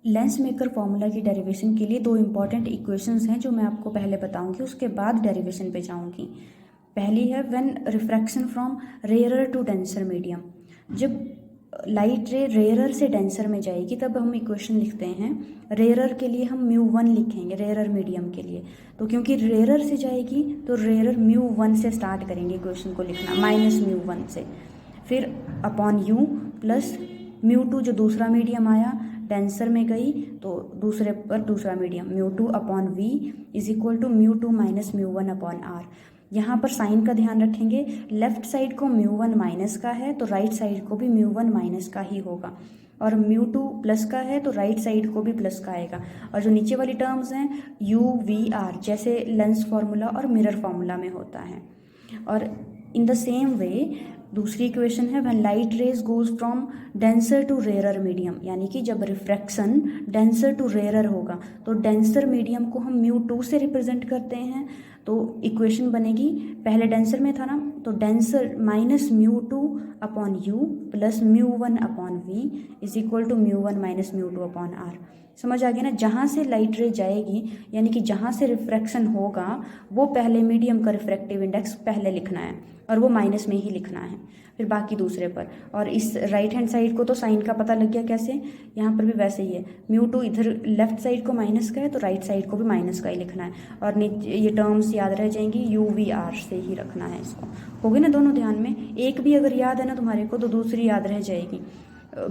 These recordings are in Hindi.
लेंस मेकर फॉर्मूला की डेरिवेशन के लिए दो इंपॉर्टेंट इक्वेशंस हैं जो मैं आपको पहले बताऊंगी, उसके बाद डेरिवेशन पे जाऊंगी। पहली है when refraction from rarer to denser medium. जब लाइट रे रेयरर से डेंसर में जाएगी तब हम इक्वेशन लिखते हैं। रेयरर के लिए हम μ1 लिखेंगे, रेयरर मीडियम के लिए। तो क्योंकि रेयरर से जाएगी तो रेयरर μ1 से स्टार्ट करेंगे इक्वेशन को लिखना, -μ1 से, फिर अपॉन u प्लस μ2 जो दूसरा मीडियम आया डेंसर में गई तो दूसरे पर दूसरा medium μ2 upon v is equal to μ2 minus μ1 upon r। यहाँ पर साइन का ध्यान रखेंगे, लेफ्ट साइड को μ1 माइनस का है तो राइट साइड को भी μ1 माइनस का ही होगा, और μ2 प्लस का है तो राइट साइड को भी प्लस का आएगा। और जो नीचे वाली टर्म्स हैं u v r जैसे लेंस फार्मूला और मिरर फार्मूला में होता है। और इन द सेम वे दूसरी इक्वेशन है when light rays goes from denser to rarer medium, यानी कि जब रिफ्रैक्शन डेंसर टू रेयरर होगा तो डेंसर मीडियम को हम μ2 से रिप्रेजेंट करते हैं। तो इक्वेशन बनेगी, पहले डेंसर में था ना, तो denser minus μ2 upon u plus μ1 upon v is equal to μ1 minus μ2 upon r। समझ आ गया ना? जहाँ से लाइट रे जाएगी यानी कि जहाँ से रिफ्रैक्शन होगा वो पहले मीडियम का रिफ्रैक्टिव इंडेक्स पहले लिखना है और वो माइनस में ही लिखना है, फिर बाकी दूसरे पर। और इस राइट हैंड साइड को तो साइन का पता लग गया कैसे, यहाँ पर भी वैसे ही है। μ2 इधर लेफ्ट साइड को माइनस का है तो राइट साइड को भी माइनस का ही लिखना है, और नीचे ये टर्म्स याद रह जाएंगी, u v r से ही रखना है इसको। हो गए ना दोनों ध्यान में? एक भी अगर याद है ना तुम्हारे को तो दूसरी याद रह जाएगी।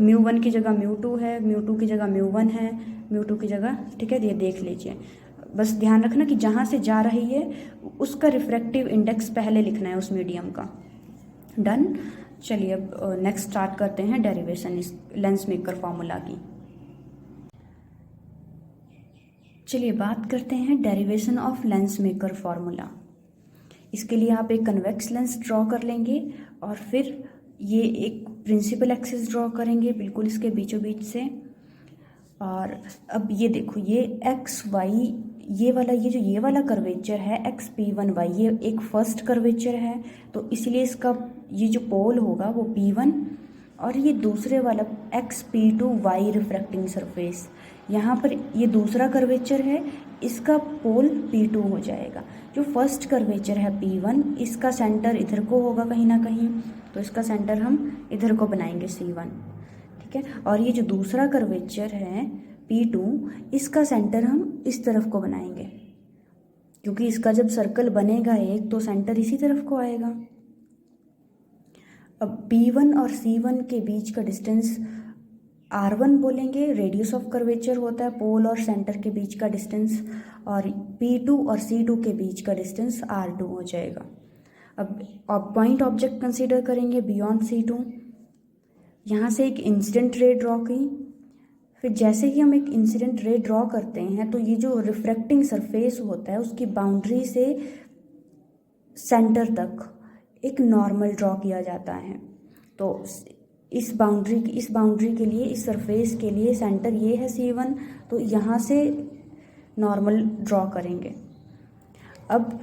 μ1 की जगह μ2 है, μ2 की जगह μ1 है, μ2 की जगह, ठीक है, ये देख लीजिए। बस ध्यान रखना कि जहाँ से जा रही है उसका रिफ्रैक्टिव इंडेक्स पहले लिखना है उस मीडियम का। डन। चलिए अब नेक्स्ट स्टार्ट करते हैं डेरिवेशन इस लेंस मेकर फॉर्मूला की। चलिए बात करते हैं derivation of lens maker formula. इसके लिए आप एक कन्वेक्स लेंस ड्रॉ कर लेंगे और फिर ये एक प्रिंसिपल एक्सिस ड्रॉ करेंगे बिल्कुल इसके बीचों बीच से। और अब ये देखो, ये एक्स वाई ये वाला कर्वेचर है XP1y, ये एक फर्स्ट कर्वेचर है, तो इसलिए इसका ये जो पोल होगा वो P1, और ये दूसरे वाला XP2y रिफ्रैक्टिंग सरफेस, यहाँ पर ये दूसरा कर्वेचर है, इसका पोल P2 हो जाएगा। जो फर्स्ट कर्वेचर है P1, इसका सेंटर इधर को होगा कहीं ना कहीं, तो इसका सेंटर हम इधर को बनाएंगे C1, ठीक है। और ये जो दूसरा कर्वेचर है P2, इसका सेंटर हम इस तरफ को बनाएंगे, क्योंकि इसका जब सर्कल बनेगा एक तो सेंटर इसी तरफ को आएगा। अब P1 और C1 के बीच का डिस्टेंस R1 बोलेंगे, रेडियस ऑफ कर्वेचर होता है पोल और सेंटर के बीच का डिस्टेंस, और P2 और C2 के बीच का डिस्टेंस R2 हो जाएगा। अब पॉइंट ऑब्जेक्ट कंसीडर करेंगे बियॉन्ड C2। यहाँ से एक इंसिडेंट रे ड्रॉ की, फिर जैसे ही हम एक इंसिडेंट रे ड्रॉ करते हैं तो ये जो रिफ्रैक्टिंग सरफेस होता है उसकी बाउंड्री से सेंटर तक एक नॉर्मल ड्रॉ किया जाता है। तो इस बाउंड्री के लिए, इस सरफेस के लिए सेंटर ये है C1, तो यहाँ से नॉर्मल ड्रॉ करेंगे। अब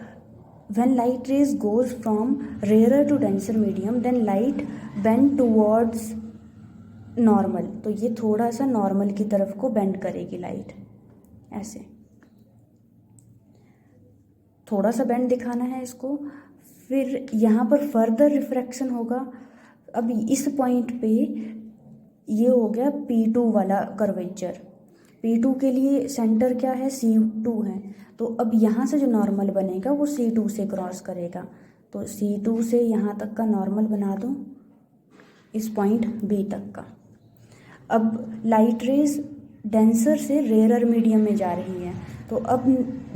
when light rays goes from rarer to denser medium then light bend towards normal, तो ये थोड़ा सा नॉर्मल की तरफ को बेंड करेगी लाइट, ऐसे थोड़ा सा बेंड दिखाना है इसको। फिर यहाँ पर फर्दर रिफ्रैक्शन होगा। अब इस पॉइंट पे ये हो गया P2 वाला कर्वेचर, P2 के लिए सेंटर क्या है, C2 है, तो अब यहाँ से जो नॉर्मल बनेगा वो C2 से क्रॉस करेगा, तो C2 से यहाँ तक का नॉर्मल बना दो इस पॉइंट B तक का। अब लाइट रेज डेंसर से रेयरर मीडियम में जा रही है, तो अब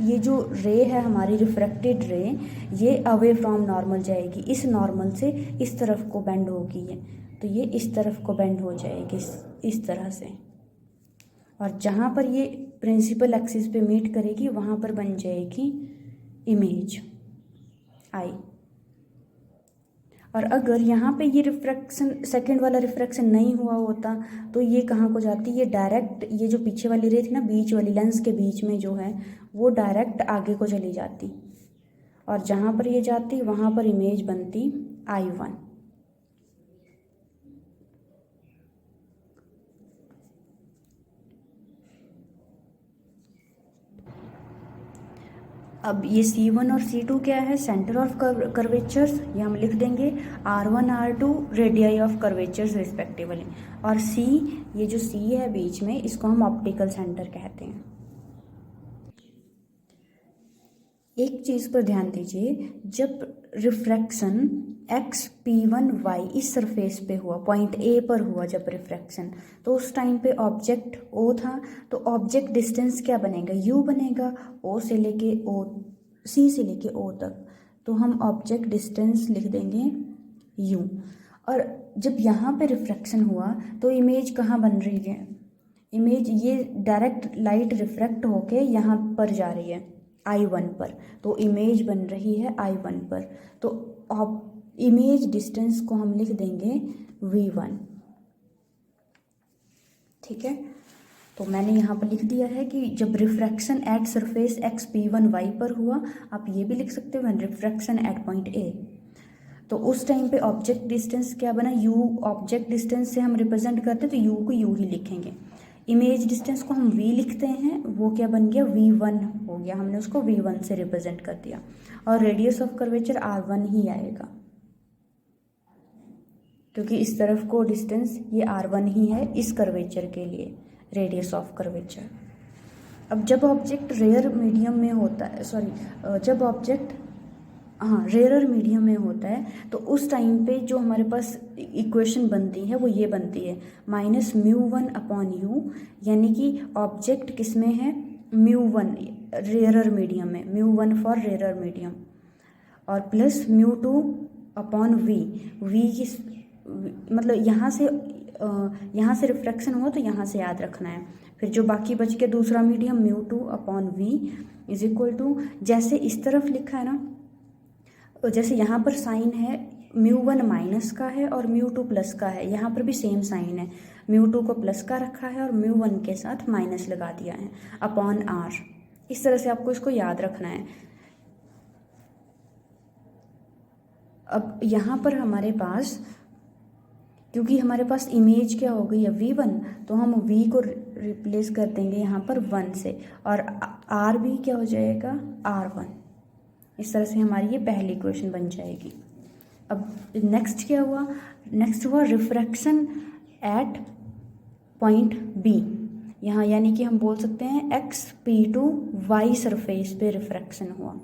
ये जो रे है हमारी रिफ्रैक्टेड रे, ये अवे फ्रॉम नॉर्मल जाएगी, इस नॉर्मल से इस तरफ को बेंड होगी ये, तो ये इस तरफ को बेंड हो जाएगी इस तरह से, और जहाँ पर ये प्रिंसिपल एक्सिस पे मीट करेगी वहाँ पर बन जाएगी इमेज आई। और अगर यहाँ पे ये रिफ्रैक्शन, सेकंड वाला रिफ्रैक्शन नहीं हुआ होता तो ये कहाँ को जाती, ये डायरेक्ट, ये जो पीछे वाली रे थी ना बीच वाली लेंस के बीच में जो है वो डायरेक्ट आगे को चली जाती, और जहाँ पर ये जाती वहाँ पर इमेज बनती I1। अब ये C1 और C2 क्या है, सेंटर ऑफ कर्वेचर्स, ये हम लिख देंगे R1 R2 radii of curvatures respectively. और C, ये जो C है बीच में, इसको हम ऑप्टिकल सेंटर कहते हैं। एक चीज़ पर ध्यान दीजिए, जब रिफ्रैक्शन XP1Y इस सरफेस पे हुआ, पॉइंट A पर हुआ जब रिफ्रैक्शन, तो उस टाइम पे ऑब्जेक्ट O था, तो ऑब्जेक्ट डिस्टेंस क्या बनेगा, U बनेगा, O से लेके O, C से लेके O तक। तो हम ऑब्जेक्ट डिस्टेंस लिख देंगे U। और जब यहाँ पे रिफ्रैक्शन हुआ तो इमेज कहाँ बन रही है, इमेज ये डायरेक्ट लाइट रिफ्रैक्ट होके यहाँ पर जा रही है I1 पर, तो इमेज बन रही है I1 पर। तो इमेज डिस्टेंस को हम लिख देंगे V1। ठीक है, तो मैंने यहाँ पर लिख दिया है कि जब रिफ्रैक्शन एट सरफेस XP1Y पर हुआ, आप ये भी लिख सकते हो when refraction at point A, तो उस टाइम पे ऑब्जेक्ट डिस्टेंस क्या बना, U। ऑब्जेक्ट डिस्टेंस से हम रिप्रेजेंट करते हैं तो U को U ही लिखेंगे। इमेज डिस्टेंस को हम V लिखते हैं, वो क्या बन गया, V1 हो गया, हमने उसको V1 से रिप्रेजेंट कर दिया। और रेडियस ऑफ कर्वेचर R1 ही आएगा, क्योंकि इस तरफ को डिस्टेंस ये R1 ही है इस कर्वेचर के लिए, रेडियस ऑफ कर्वेचर। अब जब ऑब्जेक्ट रेयर मीडियम में होता है, जब ऑब्जेक्ट रेयर मीडियम में होता है, तो उस टाइम पे जो हमारे पास इक्वेशन बनती है वो ये बनती है -μ1/u, यानी कि ऑब्जेक्ट किस में है, μ1 रेयर मीडियम में, μ1 फॉर रेयर मीडियम, और प्लस μ2/v। v मतलब यहाँ से रिफ्रैक्शन हुआ तो यहाँ से याद रखना है। फिर जो बाकी बच के दूसरा medium μ2/v is equal to, जैसे इस तरफ लिखा है ना, जैसे यहाँ पर साइन है μ1 माइनस का है और μ2 प्लस का है, यहाँ पर भी सेम साइन है, μ2 को प्लस का रखा है और μ1 के साथ माइनस लगा दिया है अपॉन r। इस तरह से आपको इसको याद रखना है। अब यहाँ पर हमारे पास, क्योंकि हमारे पास इमेज क्या हो गई है V1, तो हम V को रिप्लेस कर देंगे यहाँ पर 1 से, और R भी क्या हो जाएगा, R1। इस तरह से हमारी ये पहली इक्वेशन बन जाएगी। अब नेक्स्ट क्या हुआ, नेक्स्ट हुआ रिफ्रैक्शन एट पॉइंट B, यहाँ यानी कि हम बोल सकते हैं XP2Y सरफेस पे रिफ्रैक्शन हुआ।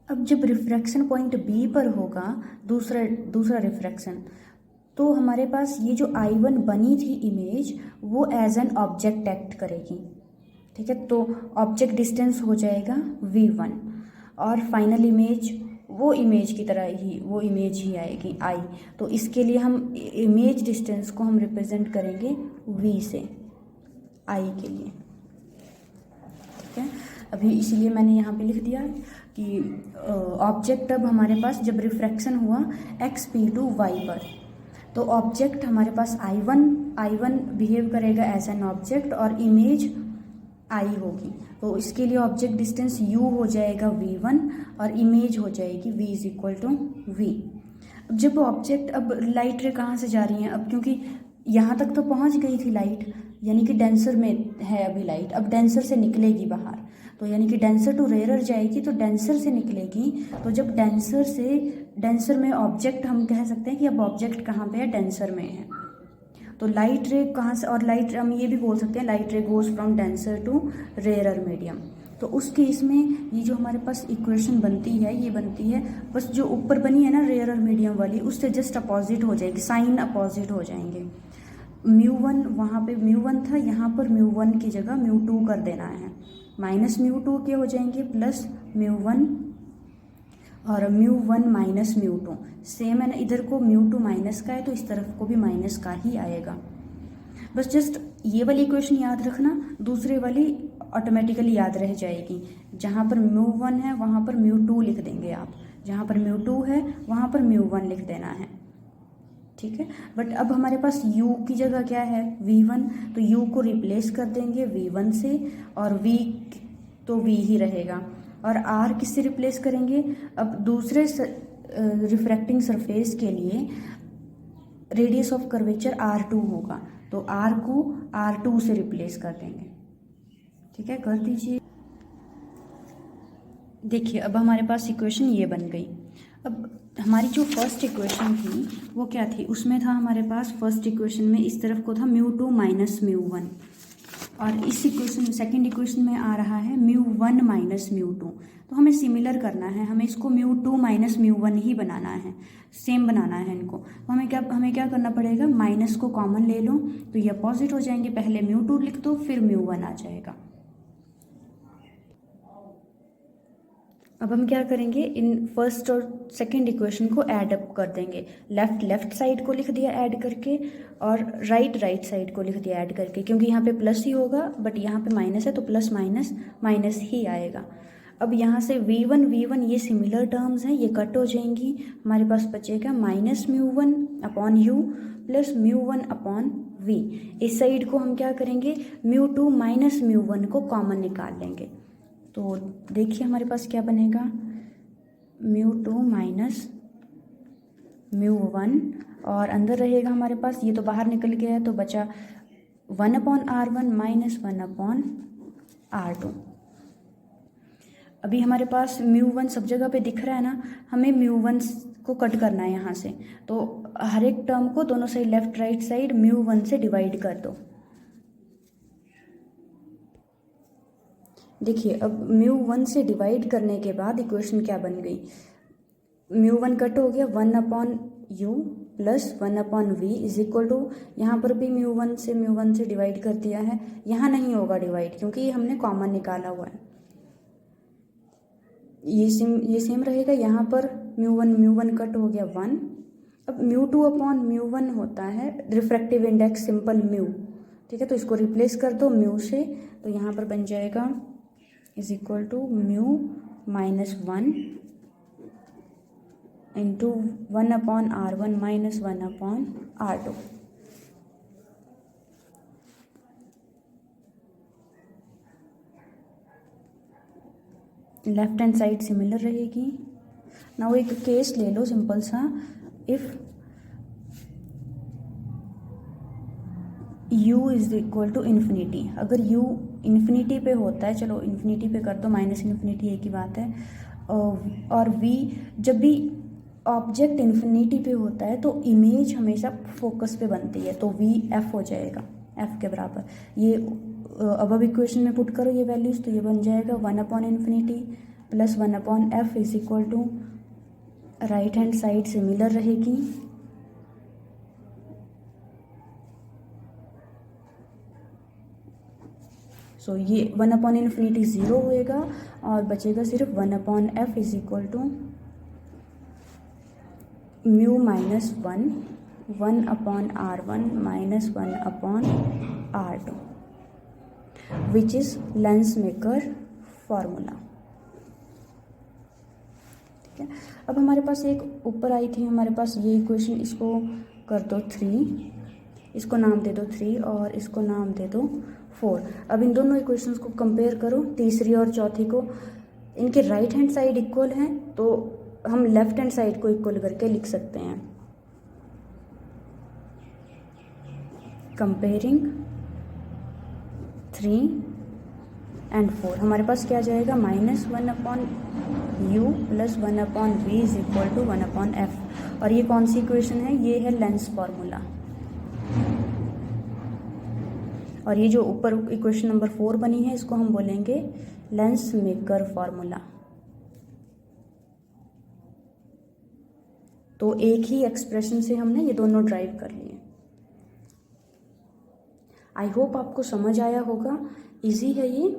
अब जब रिफ्रैक्शन पॉइंट B पर होगा दूसरा रिफ्रैक्शन, तो हमारे पास ये जो I1 बनी थी इमेज, वो एज एन ऑब्जेक्ट एक्ट करेगी। ठीक है, तो ऑब्जेक्ट डिस्टेंस हो जाएगा V1, और फाइनल इमेज वो इमेज की तरह ही, वो इमेज ही आएगी I। तो इसके लिए हम इमेज डिस्टेंस को हम रिप्रेजेंट करेंगे V से, I के लिए। ठीक है, अभी इसीलिए मैंने यहाँ पे लिख दिया कि ऑब्जेक्ट अब हमारे पास जब रिफ्रैक्शन हुआ XP2Y पर, तो ऑब्जेक्ट हमारे पास I1 बिहेव करेगा एज एन ऑब्जेक्ट और इमेज I होगी। तो इसके लिए ऑब्जेक्ट डिस्टेंस U हो जाएगा V1 और इमेज हो जाएगी V is equal to V। अब जब ऑब्जेक्ट, अब लाइट रे कहाँ से जा रही हैं, अब क्योंकि यहाँ तक तो पहुँच गई थी लाइट, यानी कि डेंसर में है अभी लाइट, अब डेंसर से निकलेगी बाहर, तो यानी कि डेंसर टू रेयर जाएगी, तो डेंसर से निकलेगी। तो जब डेंसर में ऑब्जेक्ट, हम कह सकते हैं कि अब ऑब्जेक्ट कहाँ पे है, डेंसर में है। तो लाइट रे कहाँ से, और लाइट हम ये भी बोल सकते हैं light ray goes from denser to rare medium. तो उस केस में ये जो हमारे पास इक्वेशन बनती है, ये बनती है बस जो ऊपर बनी है ना रेयर मीडियम वाली, उससे जस्ट अपोजिट हो जाएगी, साइन अपोजिट हो जाएंगे। μ1 वहाँ पे μ1 था, यहाँ पर μ1 की जगह μ2 कर देना है, -μ2 के हो जाएंगे प्लस μ1, और μ1 माइनस μ2 सेम है ना, इधर को μ2 माइनस का है तो इस तरफ को भी माइनस का ही आएगा। बस जस्ट ये वाली इक्वेशन याद रखना, दूसरे वाली ऑटोमेटिकली याद रह जाएगी। जहाँ पर μ1 है वहाँ पर μ2 लिख देंगे आप, जहाँ पर μ2 है वहाँ पर μ1 लिख देना है। ठीक है, बट अब हमारे पास u की जगह क्या है, V1, तो u को रिप्लेस कर देंगे V1 से, और v तो v ही रहेगा, और r किससे रिप्लेस करेंगे, अब दूसरे रिफ्रैक्टिंग सरफेस के लिए रेडियस ऑफ कर्वेचर R2 होगा, तो r को R2 से रिप्लेस कर देंगे। ठीक है, कर दीजिए। देखिए अब हमारे पास इक्वेशन ये बन गई। अब हमारी जो फर्स्ट इक्वेशन थी वो क्या थी, उसमें था हमारे पास फर्स्ट इक्वेशन में इस तरफ को था μ2 माइनस μ1, और इस इक्वेशन सेकंड इक्वेशन में आ रहा है μ1 माइनस μ2। तो हमें सिमिलर करना है, हमें इसको μ2 माइनस μ1 ही बनाना है, सेम बनाना है इनको। तो हमें क्या करना पड़ेगा, माइनस को कॉमन ले लो तो ये अपोजिट हो जाएंगे, पहले μ2 लिख दो फिर μ1 आ जाएगा। अब हम क्या करेंगे, इन फर्स्ट और सेकंड इक्वेशन को ऐड अप कर देंगे। लेफ्ट साइड को लिख दिया ऐड करके, और राइट साइड को लिख दिया ऐड करके, क्योंकि यहाँ पे प्लस ही होगा बट यहाँ पे माइनस है तो प्लस माइनस माइनस ही आएगा। अब यहाँ से v1 ये सिमिलर टर्म्स हैं, ये कट हो जाएंगी, हमारे पास बचेगा minus μ1 upon u plus μ1 upon v। इस साइड को हम क्या करेंगे, μ2 माइनस μ1 को कॉमन निकाल लेंगे। तो देखिए हमारे पास क्या बनेगा, μ2 माइनस μ1, और अंदर रहेगा हमारे पास, ये तो बाहर निकल गया है तो बचा 1/r1 माइनस 1/r2। अभी हमारे पास μ1 सब जगह पे दिख रहा है ना, हमें μ1 को कट करना है यहाँ से। तो हर एक टर्म को दोनों साइड लेफ्ट राइट साइड μ1 से डिवाइड कर दो। देखिए अब μ1 से डिवाइड करने के बाद इक्वेशन क्या बन गई, μ1 कट हो गया, 1/u plus 1/v is equal to, यहाँ पर भी μ1 से डिवाइड कर दिया है, यहाँ नहीं होगा डिवाइड क्योंकि ये हमने कॉमन निकाला हुआ है। ये सेम रहेगा, यहाँ पर μ1 कट हो गया 1। अब μ2 अपॉन μ1 होता है रिफ्रैक्टिव इंडेक्स सिंपल म्यू, ठीक है, तो इसको रिप्लेस कर दो म्यू से, तो यहाँ पर बन जाएगा is equal to mu minus 1 into 1/r1 minus 1/r2। Left hand side similar रहेगी। नाउ एक केस ले लो सिंपल सा, if u is equal to infinity, अगर u इन्फिनिटी पे होता है, चलो इन्फिनिटी पे कर दो, माइनस इन्फिनिटी एक ही बात है, और v जब भी ऑब्जेक्ट इन्फिनिटी पे होता है तो इमेज हमेशा फोकस पे बनती है, तो v f हो जाएगा, f के बराबर। ये अब इक्वेशन में पुट करो ये वैल्यूज, तो ये बन जाएगा 1/∞ plus 1/f is equal to, right hand side similar रहेगी, सो ये 1/∞ 0 होएगा और बचेगा सिर्फ 1/f is equal to mu minus 1/r1 minus 1/r2 which is lens maker formula. ठीक है, अब हमारे पास एक ऊपर आई थी हमारे पास ये इक्वेशन, इसको कर दो 3, इसको नाम दे दो 3 और इसको नाम दे दो 4। अब इन दोनों इक्वेशंस को कंपेयर करो, तीसरी और चौथी को, इनके राइट हैंड साइड इक्वल हैं तो हम लेफ्ट हैंड साइड को इक्वल करके लिख सकते हैं। कंपेयरिंग 3 एंड 4 हमारे पास क्या जाएगा, minus 1/u plus 1/v is equal to 1/f। और ये कौन सी इक्वेशन है, ये है लेंस फॉर्मूला। और ये जो ऊपर इक्वेशन नंबर 4 बनी है इसको हम बोलेंगे लेंस मेकर फॉर्मूला। तो एक ही एक्सप्रेशन से हमने ये दोनों ड्राइव कर लिए। आई होप आपको समझ आया होगा, इजी है ये।